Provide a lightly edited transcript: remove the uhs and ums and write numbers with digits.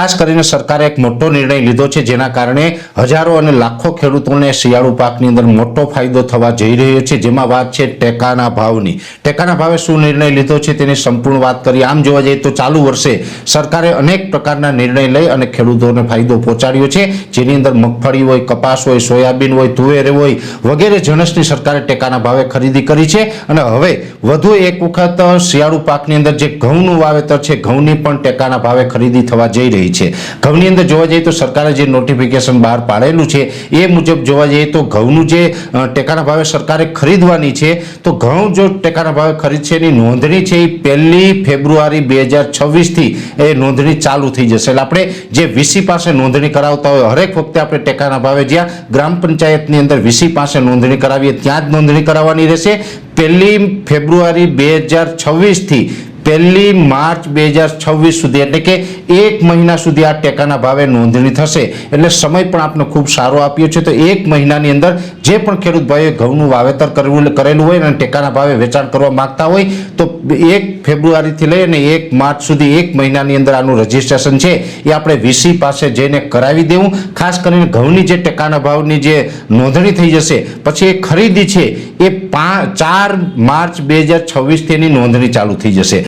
ખાસ કરીને સરકારે એક મોટો નિર્ણય લીધો છે, જેના કારણે હજારો અને લાખો ખેડૂતોને શિયાળુ પાકની અંદર મોટો ફાયદો થવા જઈ રહ્યો છે। જેમાં વાત છે ટેકાના ભાવની। ટેકાના ભાવે શું નિર્ણય લીધો છે તેની સંપૂર્ણ વાત કરીએ। આમ જોવા જઈએ તો ચાલુ વર્ષે સરકારે અનેક પ્રકારના નિર્ણય લઈ અને ખેડૂતોને ફાયદો પહોંચાડ્યો છે, જેની અંદર મગફળી હોય, કપાસ હોય, સોયાબીન હોય, તુવેર હોય વગેરે જણસની સરકારે ટેકાના ભાવે ખરીદી કરી છે। અને હવે વધુ એક વખત શિયાળુ પાકની અંદર જે ઘઉંનું વાવેતર છે, ઘઉંની પણ ટેકાના ભાવે ખરીદી થવા જઈ રહી છે। ઘઉંની અંદર જોવા જઈએ તો સરકારે જે નોટિફિકેશન બહાર પાડેલું છે એ મુજબ જોવા જઈએ તો ઘઉંનું જે ટેકાના ભાવે સરકારે ખરીદવાની છે, તો ઘઉં જો ટેકાના ભાવે ખરીદશે એની નોંધણી છે એ 1 ફેબ્રુઆરી 2026 થી એ નોંધણી ચાલુ થઈ જશે। એટલે આપણે જે વીસી પાસે નોંધણી કરાવતા હોય હરેક વખતે આપણે ટેકાના ભાવે જ્યાં ગ્રામ પંચાયતની અંદર વીસી પાસે નોંધણી કરાવીએ ત્યાં જ નોંધણી કરાવવાની રહેશે। 1 ફેબ્રુઆરી 2026 થી 1 માર્ચ 2026 સુધી એટલે કે 1 મહિના સુધી આ ટેકાના ભાવે નોંધણી થશે। એટલે સમય પણ આપણે ખૂબ સારો આપ્યો છે। તો 1 મહિનાની અંદર જે પણ ખેડૂત ભાઈઓએ ઘઉંનું વાવેતર કરેલું હોય અને ટેકાના ભાવે વેચાણ કરવા માંગતા હોય તો 1 ફેબ્રુઆરીથી લઈ અને 1 માર્ચ સુધી 1 મહિનાની અંદર આનું રજીસ્ટ્રેશન છે એ આપણે વીસી પાસે જઈને કરાવી દેવું। ખાસ કરીને ઘઉંની જે ટેકાના ભાવની જે નોંધણી થઈ જશે પછી એ ખરીદી છે એ 4 માર્ચ 2026 થી એની નોંધણી ચાલુ થઈ જશે।